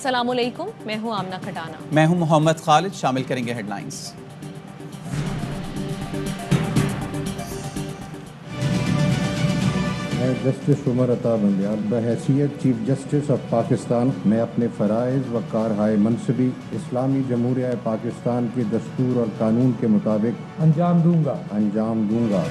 अस्सलामुअलैकुम, मैं हूं आमना खटाना। मैं हूं मोहम्मद खालिद। शामिल करेंगे हेडलाइंस। मैं जस्टिस उमर अता बंदियाल बहैसियत चीफ जस्टिस ऑफ पाकिस्तान मैं अपने फ़राइज़ व कारहाय मनसबी इस्लामी जमहूरिया पाकिस्तान के दस्तूर और कानून के मुताबिक अंजाम दूंगा।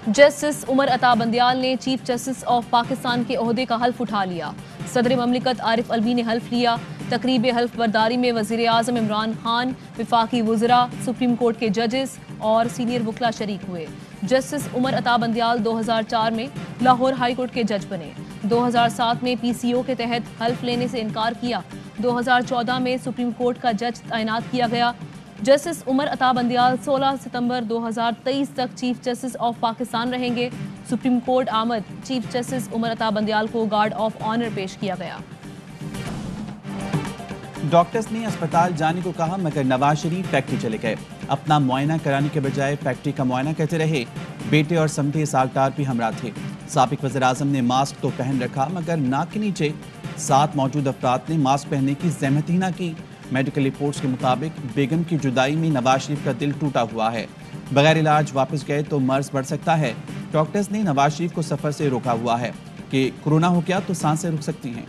जस्टिस उमर अता बंदियाल ने चीफ जस्टिस ऑफ पाकिस्तान के ओहदे का हल्फ उठा लिया। सदर ममलिकत आरिफ अलवी ने हल्फ लिया। तकरीब हल्फ बरदारी में वज़ीर आज़म इमरान खान, वफाकी वुज़रा, सुप्रीम कोर्ट के जजेस और सीनियर वकला शरीक हुए। जस्टिस उमर अता बंदियाल 2004 में लाहौर हाई कोर्ट के जज बने। 2007 में PCO के तहत हल्फ लेने से इनकार किया। 2014 में सुप्रीम कोर्ट का जज तैनात किया गया। जस्टिस उमर अता बंदियाल 16 सितंबर 2023 तक चीफ जस्टिस ऑफ पाकिस्तान रहेंगे। सुप्रीम कोर्ट आमद चीफ जस्टिस उमर अता बंदियाल को गार्ड ऑफ ऑनर पेश किया गया। डॉक्टर्स ने अस्पताल जाने को कहा, मगर नवाज शरीफ फैक्ट्री चले गए। अपना मुआयना कराने के बजाय फैक्ट्री का मुआयना करते रहे। बेटे और समधी सागटार भी हमरा थे। साबिक वज़ीर आज़म ने मास्क तो पहन रखा, मगर नाक के नीचे 7 मौजूद अफराद ने मास्क पहनने की ज़हमत ही ना की। मेडिकल रिपोर्ट्स के मुताबिक बेगम की जुदाई में नवाज शरीफ का दिल टूटा हुआ है। बगैर इलाज वापस गए तो मर्ज बढ़ सकता है। डॉक्टर्स ने नवाज शरीफ को सफ़र से रोका हुआ है कि कोरोना हो गया तो सांसें रुक सकती हैं।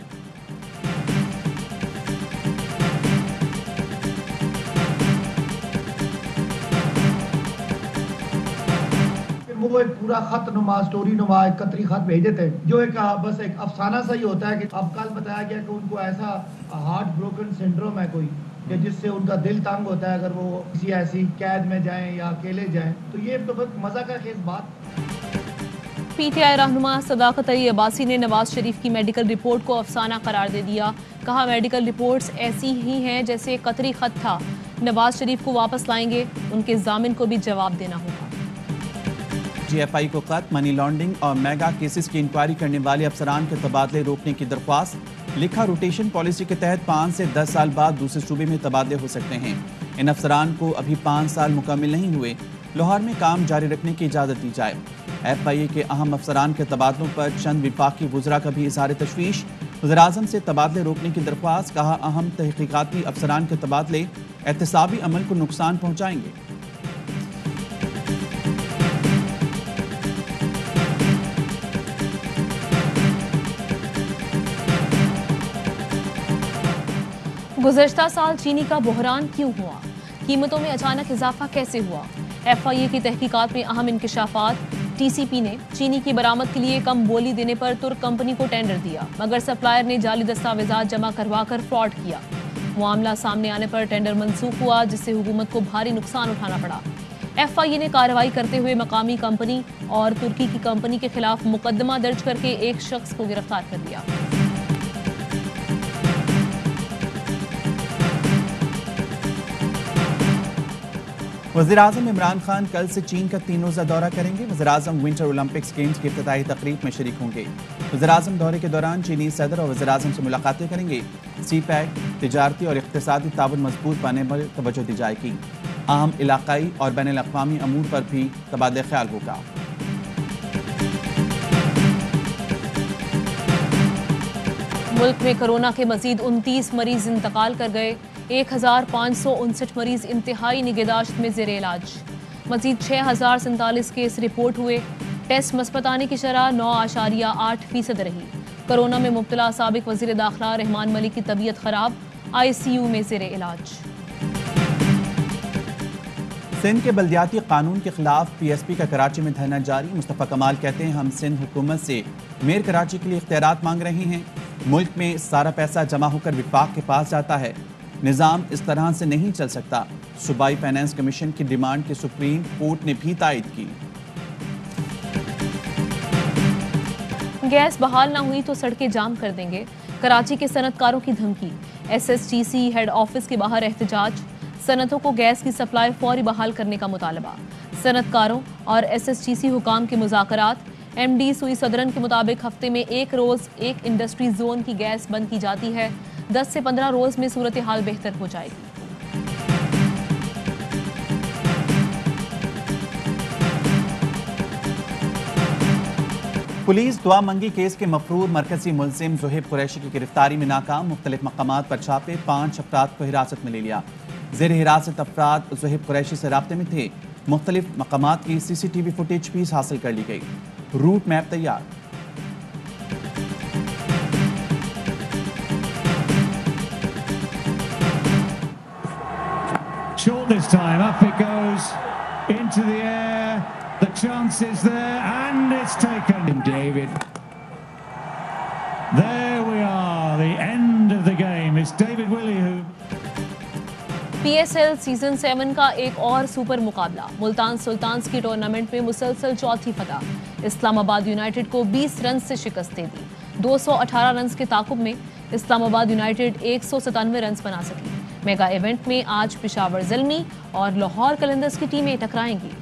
वो एक पूरा खत नुमा स्टोरी नुमा एक कतरी खत भेज देते हैं जो एक बस एक अफसाना सा ही होता है कि अब कल बताया गया कि उनको ऐसा हार्ट ब्रोकन सिंड्रोम है कोई कि जिससे उनका दिल तंग होता है अगर वो किसी ऐसी कैद में जाएं या अकेले जाएं। तो ये तो बहुत मजा का खेज बात। PTI रहनुमा सदाकत अली अब्बासी ने नवाज शरीफ की मेडिकल रिपोर्ट को अफसाना करार दे दिया। कहा, मेडिकल रिपोर्ट्स ऐसी ही हैं जैसे कतरी खत था। नवाज शरीफ को वापस लाएंगे, उनके जामिन को भी जवाब देना होगा। GFI को खत, मनी लॉन्ड्रिंग और मेगा केसेस की इंक्वायरी करने वाले अफसरान के तबादले रोकने की दरख्वास्त। लिखा, रोटेशन पॉलिसी के तहत 5 से 10 साल बाद दूसरे सूबे में तबादले हो सकते हैं। इन अफसरान को अभी 5 साल मुकम्मल नहीं हुए। लाहौर में काम जारी रखने की इजाज़त दी जाए। FIA के अहम अफसरान के तबादलों पर चंद वफाकी वुज़रा का भी इज़हार तशवीश। वज़ीर आज़म से तबादले रोकने की दरख्वास्त। कहा, अहम तहकीकाती अफसरान के तबादले एहतसाबी अमल को नुकसान पहुँचाएंगे। गुज़श्ता साल चीनी का बहरान क्यों हुआ? कीमतों में अचानक इजाफा कैसे हुआ? FIA की तहकीकात में अहम इंकशाफात। TCP ने चीनी की बरामद के लिए कम बोली देने पर तुर्क कंपनी को टेंडर दिया, मगर सप्लायर ने जाली दस्तावेजात जमा करवाकर फ्रॉड किया। मामला सामने आने पर टेंडर मनसूख हुआ, जिससे हुकूमत को भारी नुकसान उठाना पड़ा। FIA ने कार्रवाई करते हुए मकामी कंपनी और तुर्की की कंपनी के खिलाफ मुकदमा दर्ज करके एक शख्स को गिरफ्तार कर लिया। वज़ीर आज़म इमरान खान कल से चीन का 3 रोज़ा दौरा करेंगे। वज़ीर आज़म विंटर ओलंपिक्स गेम्स की इफ्तिताही तकरीब में शरीक होंगे। वज़ीर आज़म दौरे के दौरान चीनी सदर और वज़ीर आज़म से मुलाकातें करेंगे। CPEC, तिजारती और इक़्तिसादी ताउन मजबूत पाने पर तवज्जो दी जाएगी। अहम इलाक़ाई और बैनुल अक़वामी अमूर पर भी तबादला ख्याल होगा। मुल्क में कोरोना के मजीद 29 मरीज इंतकाल कर गए। 1559 मरीज इंतहाई निगहदाश्त में ज़ेर इलाज। मजीद 6047 केस रिपोर्ट हुए। टेस्ट मस्बत आने की शरह 9.8% रही। कोरोना में मुब्तला साबिक वज़ीर दाखिला रहमान मलिक की तबीयत खराब, ICU में ज़ेर इलाज। सिंध के बल्दियाती कानून के खिलाफ PSP का कराची में धरना जारी। मुस्तफ़ा कमाल कहते हैं, हम सिंध हुकूमत से मेयर कराची के लिए इख्तियारात मांग रहे हैं। मुल्क में सारा पैसा जमा होकर विफाक के पास जाता है। निज़ाम इस तरह से नहीं चल सकता। सूबाई फाइनेंस कमीशन की डिमांड की सुप्रीम कोर्ट ने भी तायद की। गैस बहाल ना हुई तो सड़कें जाम कर देंगे, कराची के सनतकारों की धमकी। SSTC हेड ऑफिस के बाहर एहतजाज। सनतों को गैस की सप्लाई फौरी बहाल करने का मुतालबा। सनतकारों और SSTC हुकाम के मुज़ाकरात। MD सुई सदरन के मुताबिक हफ्ते में एक रोज़ एक इंडस्ट्री जोन की गैस बंद की जाती है। 10 से 15 रोज़ में सूरत हाल बेहतर हो जाएगी। पुलिस दुआ मंगी केस के मफरूर मरकजी मुलजिम ज़ुहैब कुरैशी की गिरफ्तारी में नाकाम। मुख्तलिफ मकामात पर छापे, 5 अफराद को हिरासत में ले लिया। ज़ेर हिरासत अफराद ज़ुहैब कुरैशी से राब्ते में थे। मुख्तलिफ मकामात की CCTV फुटेज भी हासिल कर ली गई। रूट मैप तैयार। Short this time, up it goes into the air. The chance is there, and it's taken. David. There we are, the end of the game. It's David Willey who. PSL season 7 का एक और super मुकाबला। Multan sultans की tournament में मुसलसल चौथी फतह। Islamabad United को 20 रन से शिकस्त दे दी। 218 रन के ताकुब में इस्लामाबाद यूनाइटेड 197 रन बना सकी। मेगा इवेंट में आज पेशावर ज़ल्मी और लाहौर कलंदर्स की टीमें टकराएंगी।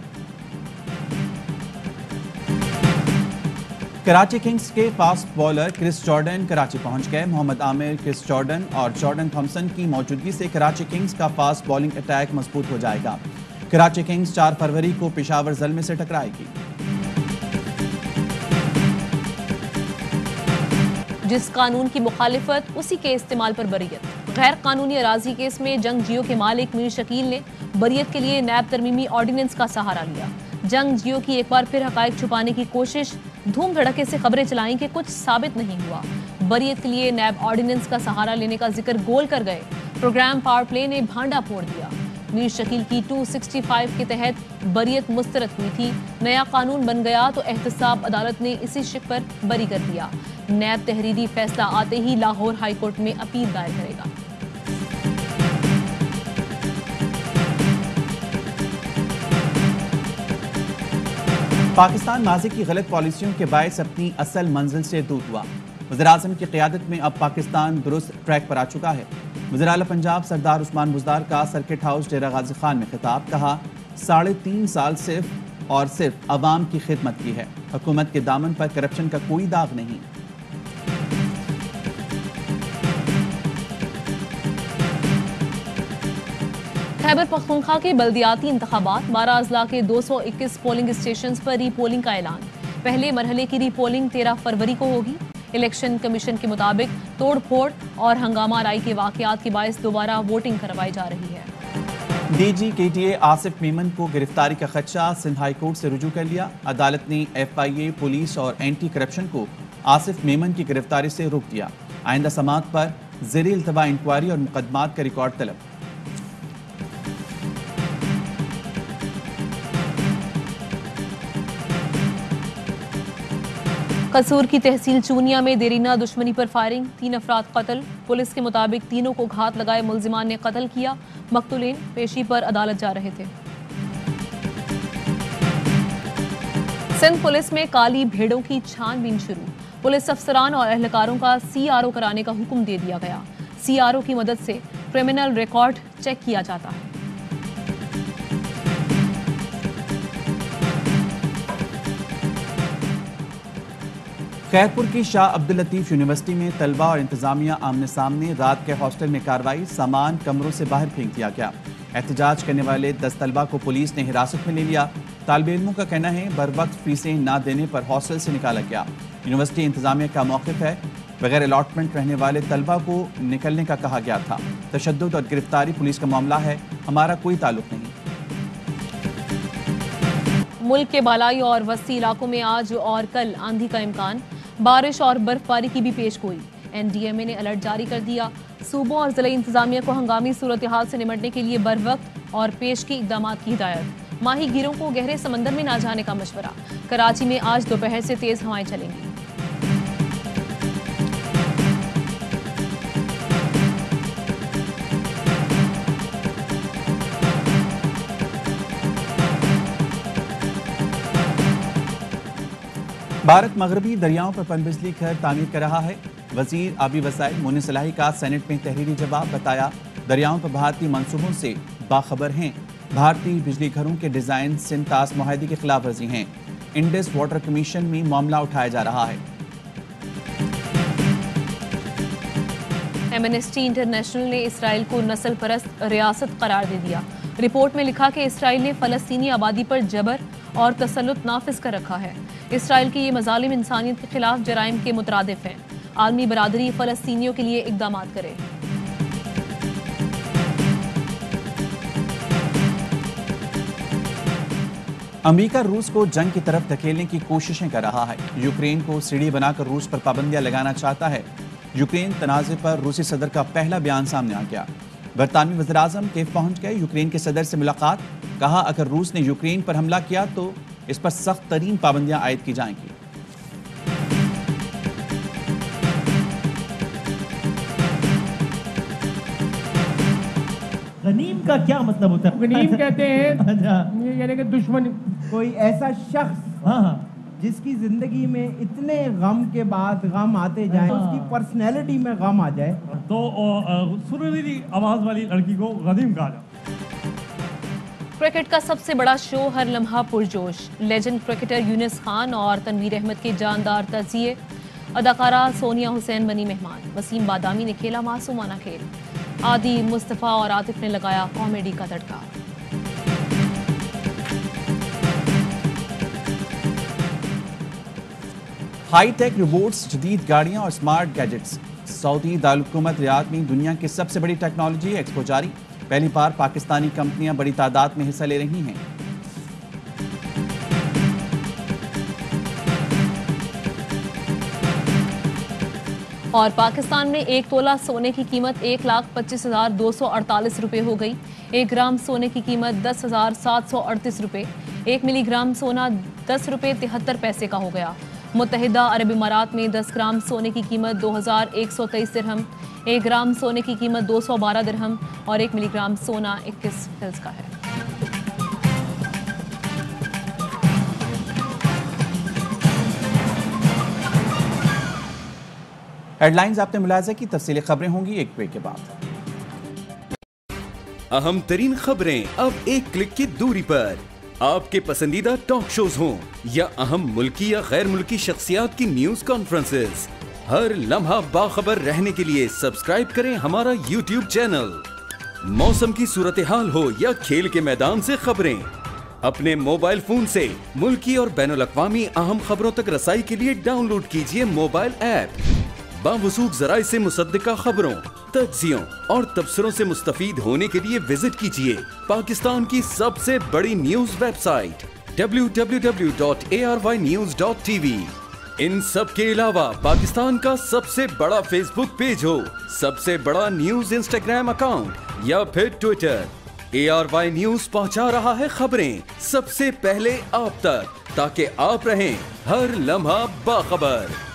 कराची किंग्स के fast bowler Chris Jordan Karachi पहुंच गए। मोहम्मद आमिर, क्रिस जॉर्डन और जॉर्डन थॉम्सन की मौजूदगी से कराची किंग्स का फास्ट बॉलिंग अटैक मजबूत हो जाएगा। कराची किंग्स 4 फरवरी को पेशावर ज़ल्मी से टकराएगी। जिस कानून की मुखालिफत उसी के इस्तेमाल पर बरियत। गैर कानूनी अराजी केस में जंग जियो के मालिक मीर शकील ने बरियत के लिए नैब तरमीमी ऑर्डिनेंस का सहारा लिया। जंग जियो की एक बार फिर हकायक छुपाने की कोशिश, धूम धड़के से खबरें चलाई कि कुछ साबित नहीं हुआ। बरियत के लिए नैब ऑर्डिनेंस का सहारा लेने का जिक्र गोल कर गए। प्रोग्राम पावर प्ले ने भांडा फोड़ दिया। मीर शकील की 265 के तहत बरियत मुस्तरद हुई थी। नया कानून बन गया तो एहतसाब अदालत ने इसी शिक पर बरी कर दिया। नैब तहरीरी फैसला आते ही लाहौर हाई कोर्ट में अपील दायर करेगा। पाकिस्तान माजी की गलत पॉलिसियों के बायस अपनी असल मंजिल से दूर हुआ। वज़ीर-ए-आज़म की क़ियादत में अब पाकिस्तान दुरुस्त ट्रैक पर आ चुका है। वज़ीर आला पंजाब सरदार उस्मान बुज़दार का सर्किट हाउस डेरा गाजी खान में खिताब। कहा, 3.5 साल सिर्फ और सिर्फ अवाम की खिदमत की है। हुकूमत के दामन पर करप्शन का कोई दाग नहीं। खैबर पख्तूनख्वा के बल्दियाती इंतखाबात 12 अजला के 221 पोलिंग स्टेशन पर रीपोलिंग का ऐलान। पहले मरहले की रीपोलिंग 13 फरवरी को होगी। इलेक्शन कमीशन के मुताबिक तोड़ फोड़ और हंगामा राई के वाकयात के बायस दोबारा वोटिंग करवाई जा रही है। DG KTA आसिफ मेमन को गिरफ्तारी का खदशा सिंध हाई कोर्ट से रुजू कर लिया। अदालत ने FIA, पुलिस और एंटी करप्शन को आसिफ मेमन की गिरफ्तारी से रोक दिया। आइंदा समाअत पर ज़ेरे इल्तवा इंक्वायरी और मुकदमात का रिकॉर्ड तलब। कसूर की तहसील चूनिया में देरीना दुश्मनी पर फायरिंग, 3 अफराद कत्ल। पुलिस के मुताबिक तीनों को घात लगाए मुल्जिमान ने कत्ल किया। मकतूलीन पेशी पर अदालत जा रहे थे। सिंध पुलिस में काली भेड़ों की छानबीन शुरू। पुलिस अफसरान और एहलकारों का CRO कराने का हुक्म दे दिया गया। CRO की मदद से क्रिमिनल रिकॉर्ड चेक किया जाता है। खैरपुर की शाह अब्दुल लतीफ यूनिवर्सिटी में तलबा और इंतजामिया आमने सामने। रात के हॉस्टल में कार्रवाई, सामान कमरों से बाहर फेंक दिया गया। एहतजाज करने वाले 10 तलबा को पुलिस ने हिरासत में ले लिया। तालिबे इल्मों का कहना है बरवक्त फीसें ना देने पर हॉस्टल से निकाला गया। यूनिवर्सिटी इंतजामिया का मौक़िफ़ है बगैर अलॉटमेंट रहने वाले तलबा को निकलने का कहा गया था। तशद्दुद और गिरफ्तारी पुलिस का मामला है, हमारा कोई ताल्लुक नहीं। मुल्क के बालाई और वस्ती इलाकों में आज और कल आंधी का इम्कान। बारिश और बर्फबारी की भी पेशगोई। NDMA ने अलर्ट जारी कर दिया। सूबों और जिला इंतजामिया को हंगामी सूरत हाल से निपटने के लिए बरवक्त और पेशगी इक़दाम की हिदायत। माही गिरों को गहरे समंदर में ना जाने का मशवरा। कराची में आज दोपहर से तेज हवाएं चलेंगी। भारत मगरबी दरियाओं पर पनबिजली घर तामीर कर रहा है। वजीर आबी वसाइल मोनी सलाही का सेनेट में तहरीरी जवाब। बताया, दरियाओं पर भारतीय मंसूबों से बाखबर हैं। भारतीय बिजली घरों के डिजाइन सिंतास मुआहदे की खिलाफ वर्जी हैं। इंडस वाटर कमीशन में मामला उठाया जा रहा है। एमनेस्टी इंटरनेशनल ने इसराइल को नस्ल परस्त रियासत करार दे दिया। रिपोर्ट में लिखा कि इसराइल ने फलस्तीनी आबादी पर जबर और तसल्लुत नाफिज कर रखा है। इसराइल की ये मजालिम इंसानियत के खिलाफ जराइम के मुतरादिफ हैं। आलमी बरादरी फ़लस्तीनियों के लिए इक़दाम करे। अमेरिका रूस को जंग की तरफ धकेलने की कोशिशें कर रहा है। यूक्रेन को सीढ़ी बनाकर रूस पर पाबंदियां लगाना चाहता है। यूक्रेन तनाज़े पर रूसी सदर का पहला बयान सामने आ गया। बरतानवी वज़ीर-ए-आज़म कीव पहुंच गए, यूक्रेन के सदर से मुलाकात। कहा अगर रूस ने यूक्रेन पर हमला किया तो इस पर सख्त तरीन पाबंदियां आयद की जाएंगी। गनीम का क्या मतलब होता है? गनीम कहते हैं अच्छा, ये यानी कि दुश्मन। कोई ऐसा शख्स हाँ, जिसकी जिंदगी में इतने गम के बाद गम आते जाएं, उसकी पर्सनैलिटी में गम आ जाए, तो सुरीली आवाज वाली लड़की को गनीम कहा जाए। क्रिकेट का सबसे बड़ा शो हर लम्हा पुरजोश। लेजेंड क्रिकेटर यूनिस खान और तनवीर अहमद के जानदार तज़िये। अदाकारा सोनिया हुसैन बनी मेहमान। वसीम बादामी ने खेला मासूमाना खेल। आदि, मुस्तफ़ा और आतिफ ने लगाया कॉमेडी का तड़का। हाईटेक रोबोट्स, जदीद गाड़ियां और स्मार्ट गैजेट्स। सऊदी दारुल-हुकूमत रियाद में दुनिया की सबसे बड़ी टेक्नोलॉजी एक्सपो जारी। पहली बार पाकिस्तानी कंपनियां बड़ी तादाद में हिस्सा ले रही हैं। और पाकिस्तान में 1 तोला सोने की कीमत 1,25,248 रुपये हो गई। 1 ग्राम सोने की कीमत 10,738 रुपये। 1 मिलीग्राम सोना 10 रुपये 73 पैसे का हो गया। मुत्तहिदा अरब इमारात में 10 ग्राम सोने की कीमत 2,123 दिरहम, 1 ग्राम सोने की कीमत 212 दिरहम और 1 मिलीग्राम सोना 21 फिल्स का है। हेडलाइंस आपने मुलाहिजा की, तफसीली खबरें होंगी एक ब्रेक के बाद। अहम तरीन खबरें अब एक क्लिक की दूरी पर। आपके पसंदीदा टॉक शोज हों या अहम मुल्की या गैर मुल्की शख्सियात की न्यूज कॉन्फ्रेंसेस, हर लम्हा बाखबर रहने के लिए सब्सक्राइब करें हमारा YouTube चैनल। मौसम की सूरत हाल हो या खेल के मैदान से खबरें, अपने मोबाइल फोन से मुल्की और बैनुल-अक़वामी अहम खबरों तक रसाई के लिए डाउनलोड कीजिए मोबाइल ऐप। बावसूख ज़राए से मुसद्दिका खबरों, तज्ज़ियों और तबसरों से मुस्तफ़ीद होने के लिए विजिट कीजिए पाकिस्तान की सबसे बड़ी न्यूज वेबसाइट www.arvnews.tv। इन सब के अलावा पाकिस्तान का सबसे बड़ा फेसबुक पेज हो, सबसे बड़ा न्यूज इंस्टाग्राम अकाउंट या फिर ट्विटर, ARY न्यूज पहुंचा रहा है खबरें सबसे पहले आप तक, ताकि आप रहें हर लम्हा बाखबर।